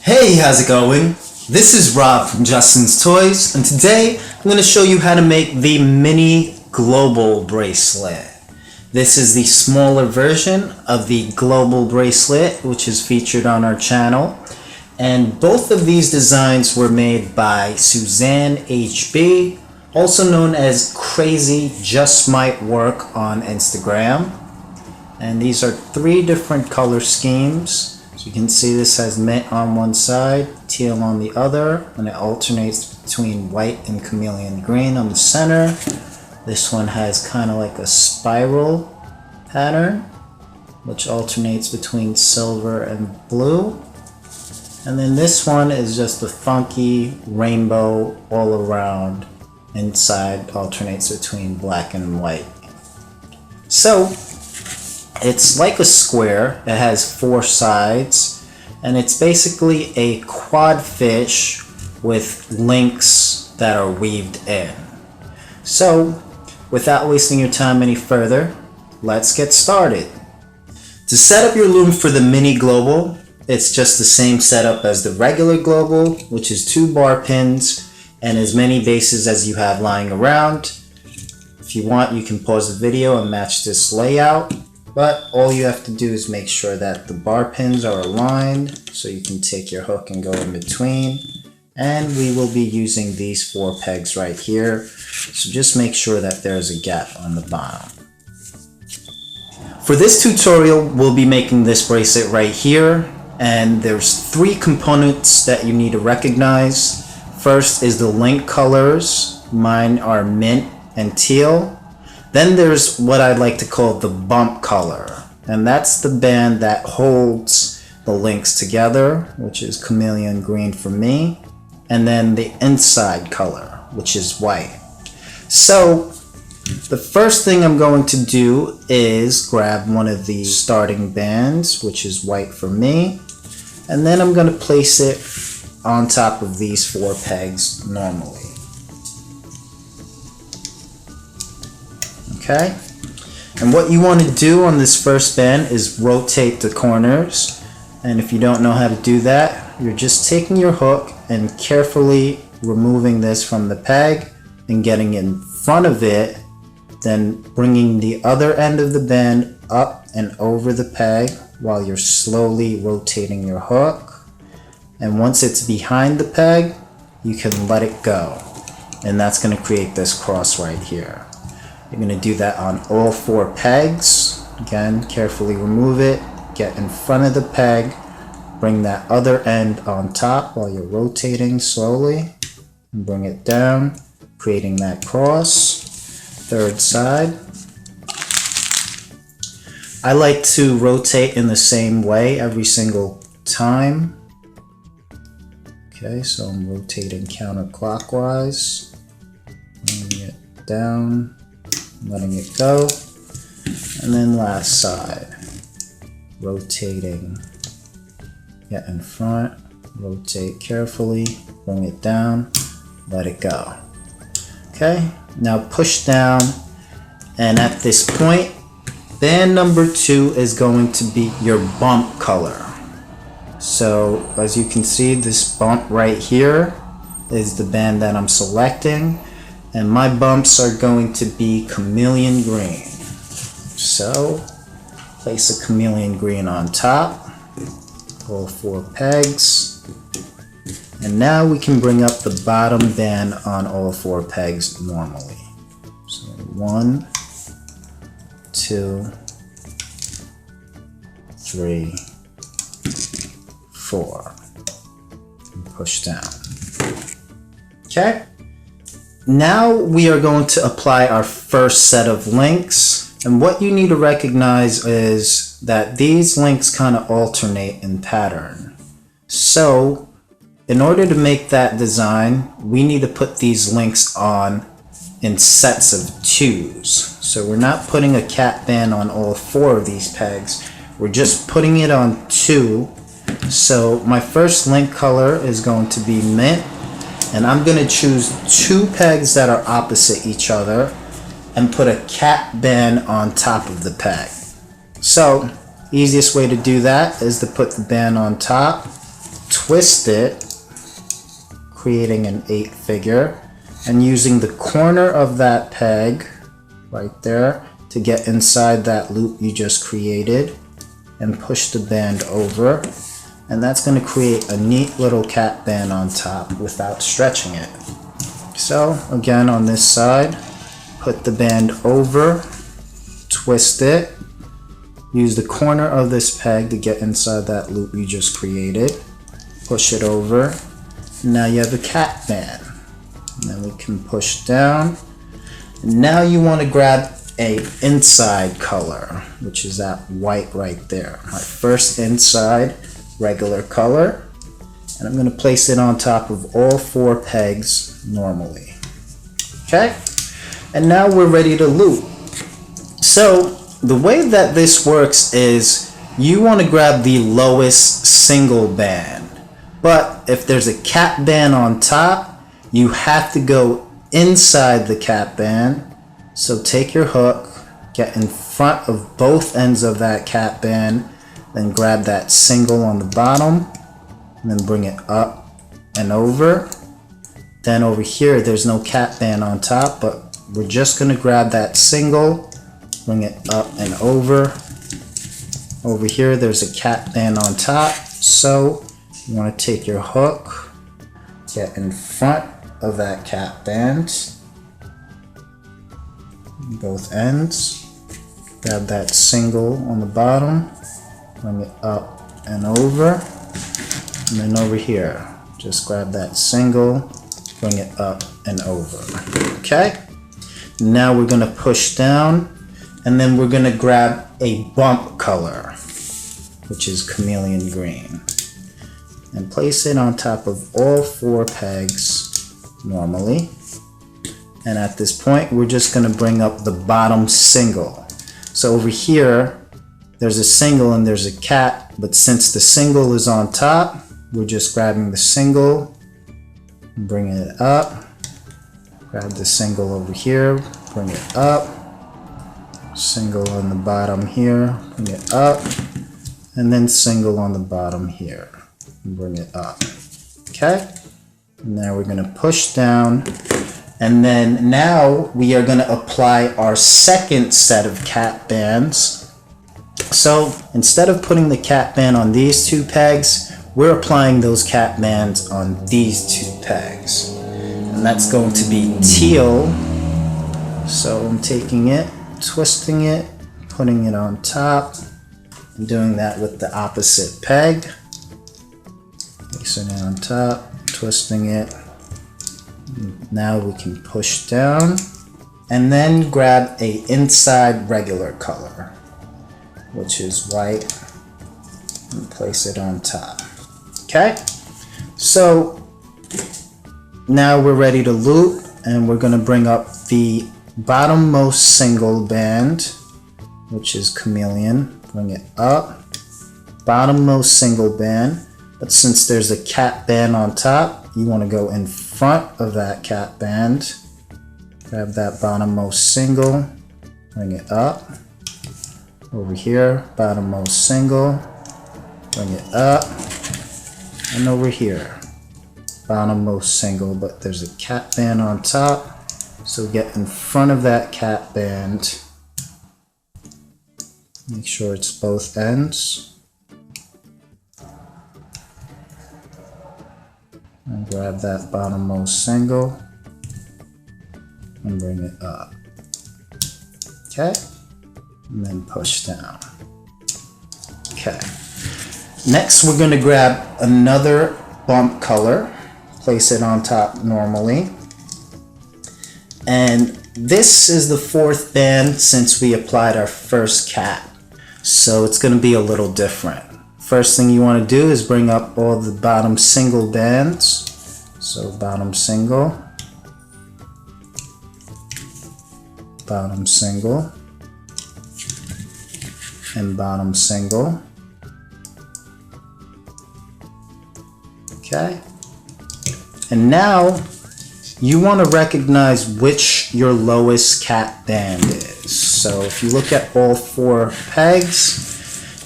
Hey, how's it going? This is Rob from Justin's Toys, and today I'm going to show you how to make the mini global bracelet. This is the smaller version of the global bracelet, which is featured on our channel. And both of these designs were made by Suzanne HB, also known as cra-z just might work on Instagram. And these are three different color schemes. So you can see this has mint on one side, teal on the other, and it alternates between white and chameleon green on the center. This one has kind of like a spiral pattern, which alternates between silver and blue. And then this one is just a funky rainbow all around. Inside alternates between black and white. So it's like a square. It has four sides, and it's basically a quad fish with links that are weaved in. So without wasting your time any further, let's get started. To set up your loom for the mini global, it's just the same setup as the regular global, which is 2 bar pins and as many bases as you have lying around. If you want, you can pause the video and match this layout, but all you have to do is make sure that the bar pins are aligned so you can take your hook and go in between. And we will be using these 4 pegs right here, so just make sure that there's a gap on the bottom. For this tutorial, we'll be making this bracelet right here, and there's 3 components that you need to recognize. First is the link colors. Mine are mint and teal. Then there's what I'd like to call the bump color, and that's the band that holds the links together, which is chameleon green for me. And then the inside color, which is white. So the first thing I'm going to do is grab one of the starting bands, which is white for me, and then I'm going to place it on top of these 4 pegs normally. Okay, and what you want to do on this first band is rotate the corners, and if you don't know how to do that, you're just taking your hook and carefully removing this from the peg and getting in front of it, then bringing the other end of the band up and over the peg while you're slowly rotating your hook. And once it's behind the peg, you can let it go, and that's going to create this cross right here. You're going to do that on all 4 pegs. Again, carefully remove it, get in front of the peg, bring that other end on top while you're rotating slowly, and bring it down, creating that cross. Third side. I like to rotate in the same way every single time. Okay, so I'm rotating counterclockwise, bringing it down, letting it go, and then last side, rotating, get in front, rotate carefully, bring it down, let it go. Okay, now push down, and at this point, band number 2 is going to be your bump color. So as you can see, this bump right here is the band that I'm selecting, and my bumps are going to be chameleon green. So place a chameleon green on top, all 4 pegs, and now we can bring up the bottom band on all 4 pegs normally. So 1, 2, 3, 4, and push down. Okay, now we are going to apply our first set of links, and what you need to recognize is that these links kind of alternate in pattern. So in order to make that design, we need to put these links on in sets of 2s. So we're not putting a cap band on all 4 of these pegs, we're just putting it on 2. So my first link color is going to be mint, and I'm going to choose 2 pegs that are opposite each other and put a cap band on top of the peg. So easiest way to do that is to put the band on top, twist it, creating an 8 figure, and using the corner of that peg right there to get inside that loop you just created, and push the band over, and that's going to create a neat little cat band on top without stretching it. So again, on this side, put the band over, twist it, use the corner of this peg to get inside that loop you just created, push it over, and now you have a cat band. And then we can push down. And now you want to grab a inside color, which is that white right there. My first inside regular color, and I'm going to place it on top of all 4 pegs normally. Okay, and now we're ready to loop. So the way that this works is you want to grab the lowest single band, but if there's a cat band on top, you have to go inside the cat band. So take your hook, get in front of both ends of that cat band, then grab that single on the bottom, and then bring it up and over. Then over here, there's no cat band on top, but we're just going to grab that single, bring it up and over. Over here, there's a cat band on top, so you want to take your hook, get in front of that cat band, both ends, grab that single on the bottom, bring it up and over, and then over here, just grab that single, bring it up and over. Okay, now we're going to push down, and then we're going to grab a bump color, which is chameleon green, and place it on top of all 4 pegs normally. And at this point, we're just going to bring up the bottom single. So over here, there's a single and there's a cat, but since the single is on top, we're just grabbing the single, bringing it up, grab the single over here, bring it up, single on the bottom here, bring it up, and then single on the bottom here, and bring it up. Okay, now we're going to push down. And then now we are going to apply our second set of cat bands. So instead of putting the cat band on these 2 pegs, we're applying those cat bands on these 2 pegs. And that's going to be teal. So I'm taking it, twisting it, putting it on top, and doing that with the opposite peg. Placing it on top, twisting it. Now we can push down and then grab a inside regular color, which is white, and place it on top. Okay, so now we're ready to loop, and we're going to bring up the bottommost single band, which is chameleon, bring it up, bottommost single band, but since there's a cat band on top, you want to go in front of that cat band, grab that bottommost single, bring it up, over here, bottommost single, bring it up, and over here, bottommost single, but there's a cat band on top, so get in front of that cat band, make sure it's both ends, and grab that bottommost single and bring it up. Okay, and then push down. Okay, next we're going to grab another bump color, place it on top normally, and this is the 4th band since we applied our first cat, so it's going to be a little different. First thing you want to do is bring up all the bottom single bands. So bottom single, and bottom single. Okay. And now you want to recognize which your lowest cat band is. So if you look at all 4 pegs,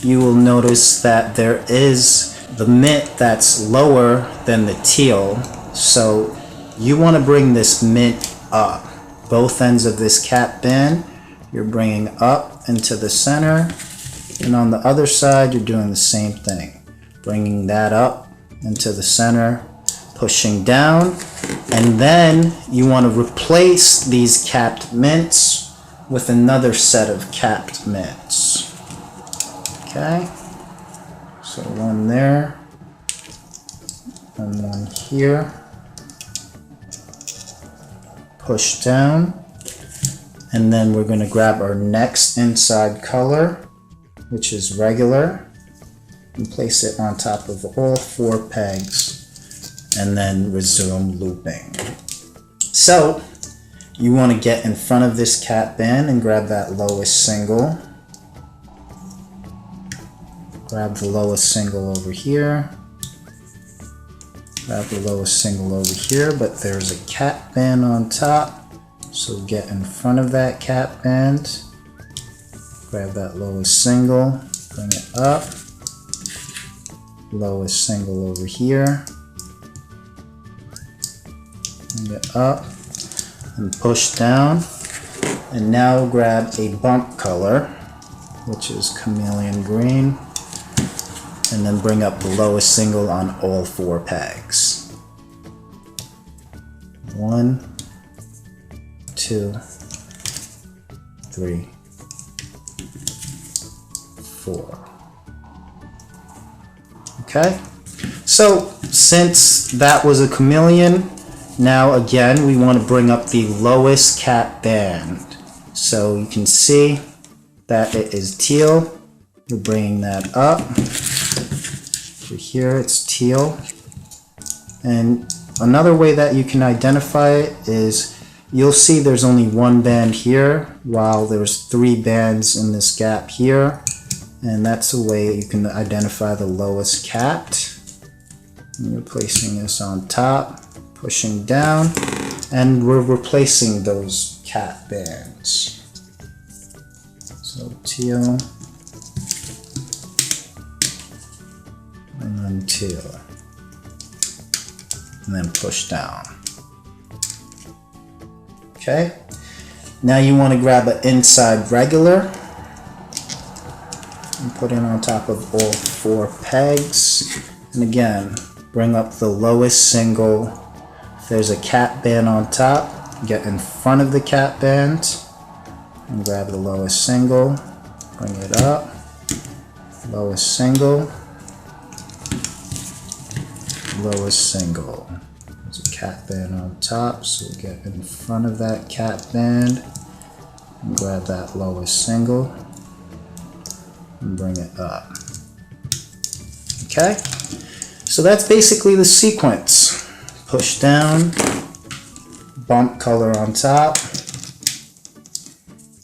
you will notice that there is the mint that's lower than the teal. So you want to bring this mint up. Both ends of this cap band you're bringing up into the center, and on the other side you're doing the same thing, bringing that up into the center, pushing down, and then you want to replace these capped mints with another set of capped mints. Okay, so one there and one here. Push down, and then we're going to grab our next inside color, which is regular, and place it on top of all 4 pegs, and then resume looping. So you want to get in front of this cap band and grab that lowest single. Grab the lowest single over here. Grab the lowest single over here, but there's a cap band on top, so get in front of that cap band. Grab that lowest single, bring it up. Lowest single over here. Bring it up and push down. And now grab a bump color, which is chameleon green, and then bring up the lowest single on all 4 pegs. 1, 2, 3, 4. Okay, so since that was a chameleon, now again we want to bring up the lowest cap band. So you can see that it is teal. We're bringing that up. Over here it's teal. And another way that you can identify it is you'll see there's only 1 band here while there's 3 bands in this gap here. And that's a way you can identify the lowest capped. And you're placing this on top, pushing down, and we're replacing those cap bands. So teal, and then teal, and then push down. Okay, now you want to grab an inside regular and put it on top of all 4 pegs, and again bring up the lowest single. If there's a cap band on top, get in front of the cap band and grab the lowest single, bring it up, lowest single, lowest single. There's a cap band on top, so get in front of that cap band and grab that lowest single and bring it up. Okay, so that's basically the sequence. Push down, bump color on top.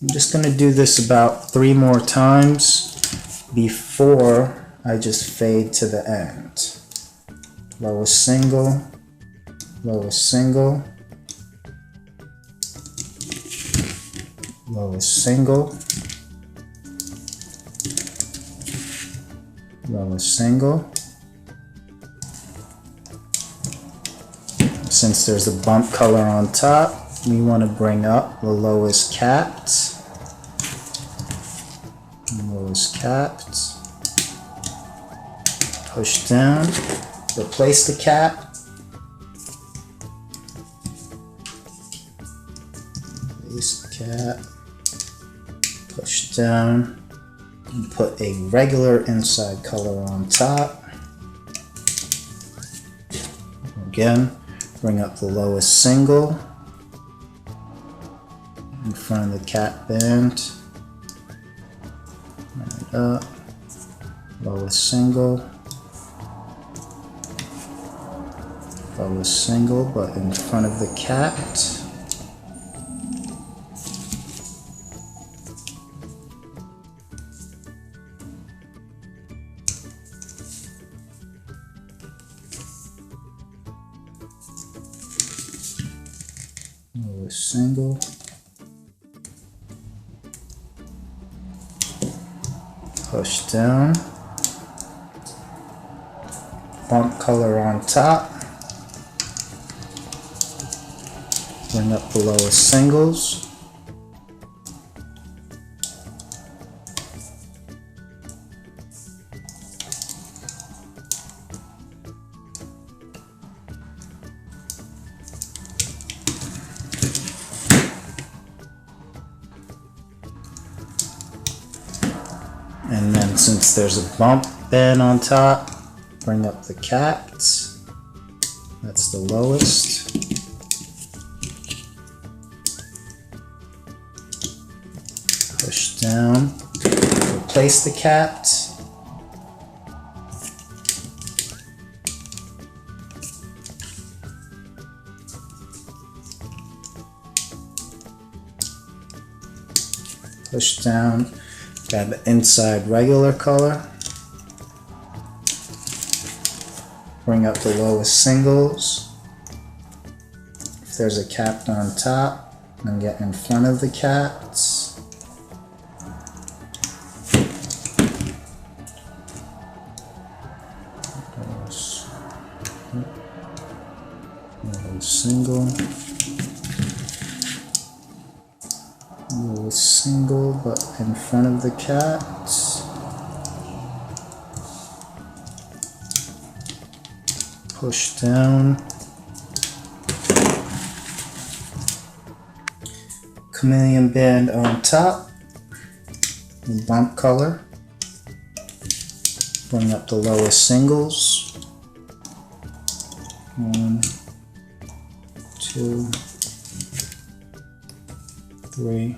I'm just going to do this about 3 more times before I just fade to the end. Lowest single, lowest single, lowest single, lowest single. Since there's a bump color on top, we want to bring up the lowest capped, lowest capped, push down, replace the cap, replace the cap, push down, and put a regular inside color on top. Again, bring up the lowest single in front of the cap band. Bring it up, lowest single, lowest single, but in front of the capped. Lowest single, push down, color on top. Bring up the lowest singles. And then since there's a bump band on top, bring up the caps. That's the lowest. Push down, replace the caps. Push down. Grab the inside regular color. Bring up the lowest singles. If there's a cap on top, then get in front of the caps. Lowest single. Lowest single, but in front of the caps. Push down. Chameleon band on top. Bump color. Bring up the lowest singles. 1, 2, 3,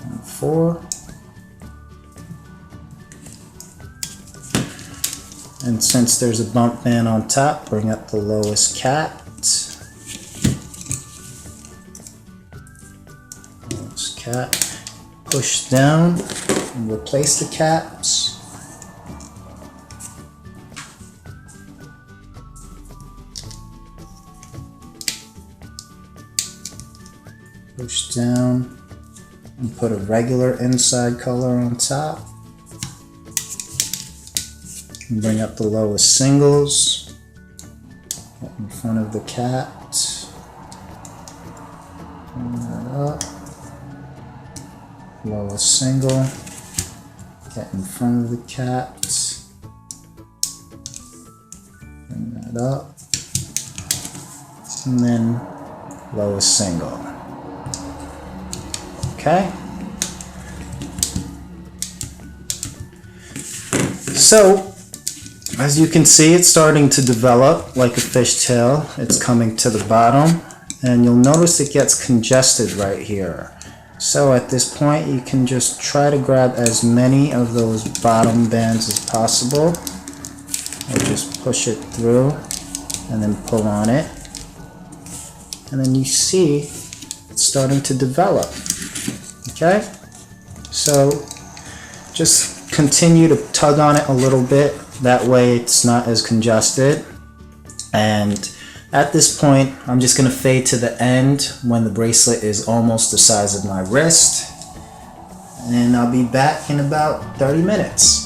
and 4. And since there's a bump band on top, bring up the lowest cat. Lowest cat. Push down and replace the caps. Push down and put a regular inside color on top. And bring up the lowest singles. Get in front of the cat. Bring that up. Lowest single. Get in front of the cat. Bring that up. And then lowest single. Okay. So, as you can see, it's starting to develop like a fishtail. It's coming to the bottom, and you'll notice it gets congested right here. So at this point, you can just try to grab as many of those bottom bands as possible, or just push it through and then pull on it. And then you see it's starting to develop. Okay? So just continue to tug on it a little bit. That way it's not as congested. And at this point, I'm just going to fade to the end when the bracelet is almost the size of my wrist. And I'll be back in about 30 minutes.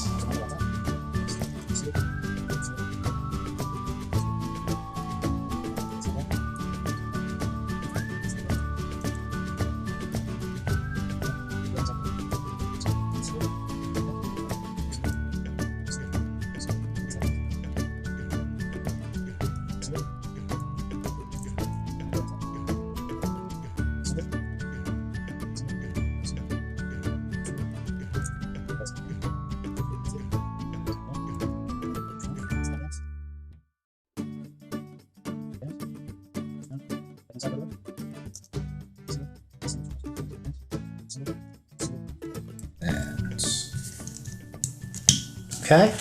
Okay,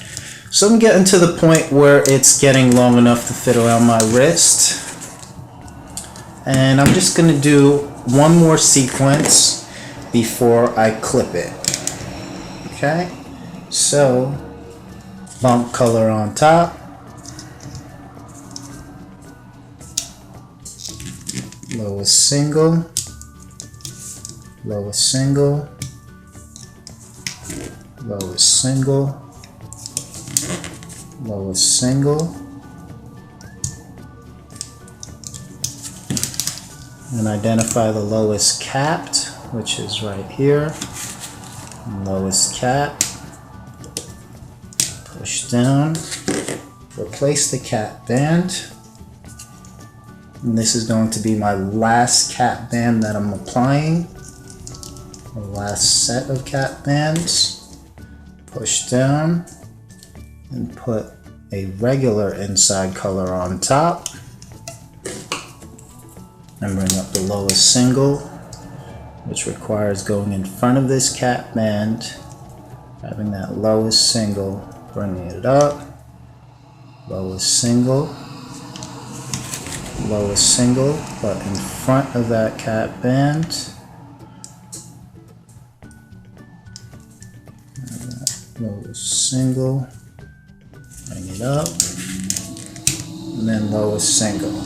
so I'm getting to the point where it's getting long enough to fit around my wrist. And I'm just going to do one more sequence before I clip it. Okay, so bump color on top. Lowest single. Lowest single. Lowest single. lowest single, and identify the lowest capped, which is right here. Lowest cap, push down, replace the cap band, and this is going to be my last cap band that I'm applying, the last set of cap bands. Push down and put a regular inside color on top, and bring up the lowest single, which requires going in front of this cap band, having that lowest single, bringing it up, lowest single, but in front of that cap band, lowest single, bring it up, and then lowest single.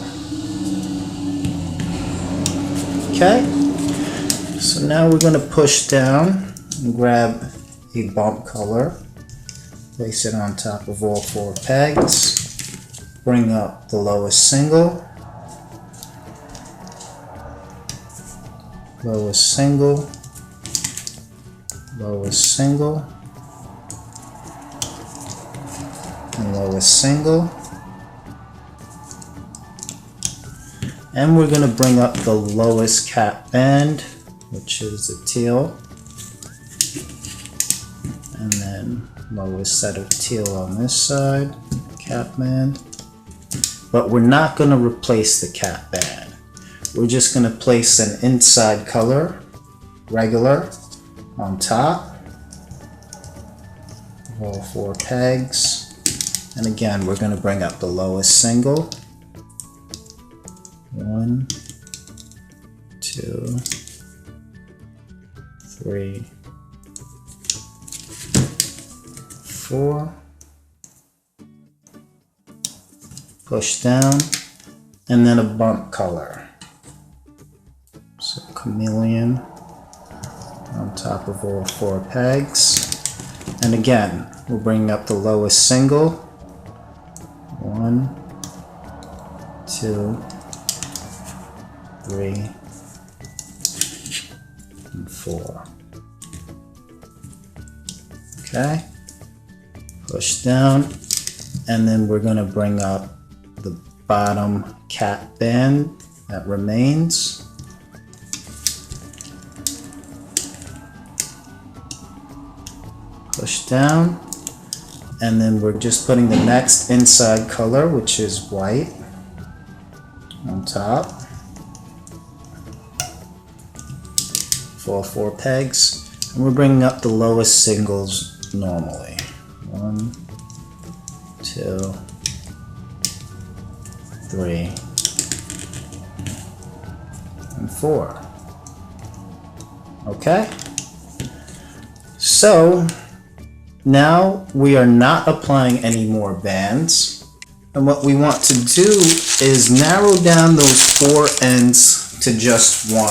Okay? So now we're going to push down and grab a bump color, place it on top of all 4 pegs, bring up the lowest single, lowest single, lowest single, and lowest single. And we're going to bring up the lowest cap band, which is the teal, and then lowest set of teal on this side, cap band. But we're not going to replace the cap band. We're just going to place an inside color, regular, on top of all 4 pegs. And again, we're going to bring up the lowest single. 1, 2, 3, 4. Push down, and then a bump color. So chameleon on top of all 4 pegs. And again, we're bringing up the lowest single. 1, 2, 3, and 4. Okay, push down, and then we're going to bring up the bottom cap band that remains. Push down, and then we're just putting the next inside color, which is white, on top for all 4 pegs, and we're bringing up the lowest singles normally. 1, 2, 3, and 4. Okay, so now we are not applying any more bands, and what we want to do is narrow down those 4 ends to just 1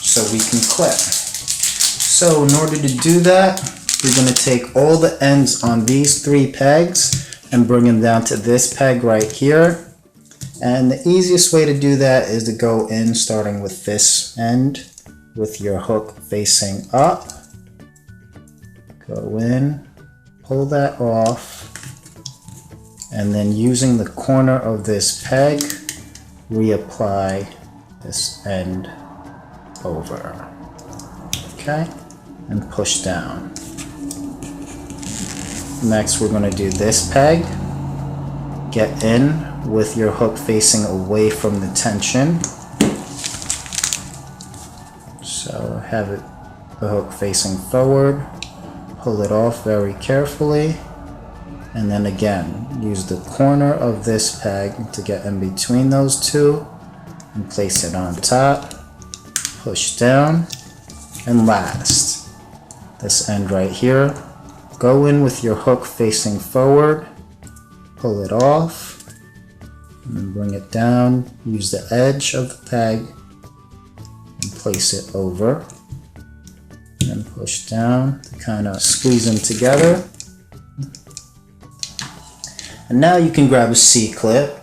so we can clip. So in order to do that, we're going to take all the ends on these 3 pegs and bring them down to this peg right here. And the easiest way to do that is to go in starting with this end with your hook facing up. Go in, pull that off, and then using the corner of this peg, reapply this end over. Okay, and push down. Next, we're going to do this peg. Get in with your hook facing away from the tension. So have it, the hook facing forward. Pull it off very carefully, and then again use the corner of this peg to get in between those 2 and place it on top. Push down, and last, this end right here, go in with your hook facing forward, pull it off, and then bring it down. Use the edge of the peg and place it over. And push down to kind of squeeze them together. And now you can grab a C-clip,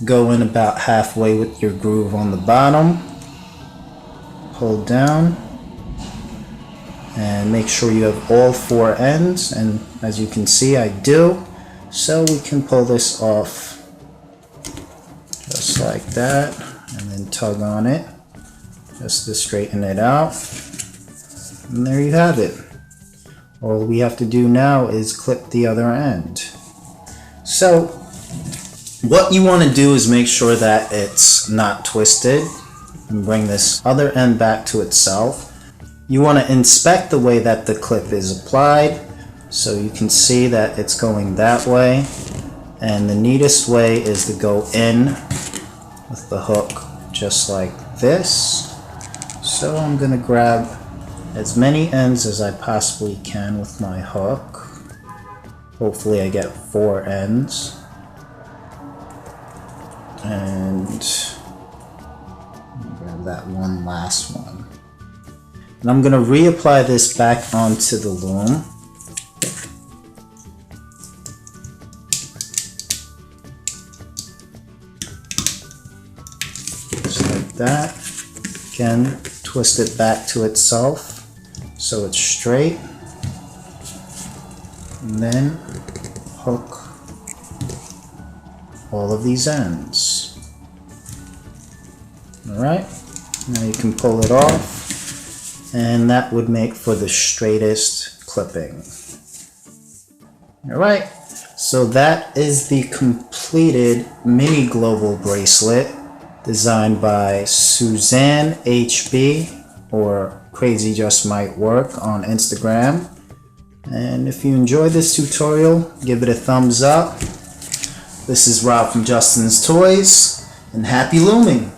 go in about halfway with your groove on the bottom, pull down, and make sure you have all 4 ends, and as you can see I do. So we can pull this off just like that, and then tug on it just to straighten it out. And there you have it. All we have to do now is clip the other end. So what you want to do is make sure that it's not twisted, and bring this other end back to itself. You want to inspect the way that the clip is applied, so you can see that it's going that way, and the neatest way is to go in with the hook just like this. So I'm going to grab as many ends as I possibly can with my hook. Hopefully I get 4 ends, and grab that one last one. And I'm going to reapply this back onto the loom. Just like that. Again, twist it back to itself so it's straight. And then hook all of these ends. Alright, now you can pull it off, and that would make for the straightest clipping. Alright, so that is the completed mini global bracelet designed by Suzanne HB, or Crazy Just Might Work on Instagram. And if you enjoyed this tutorial, give it a thumbs up. This is Rob from Justin's Toys, and happy looming!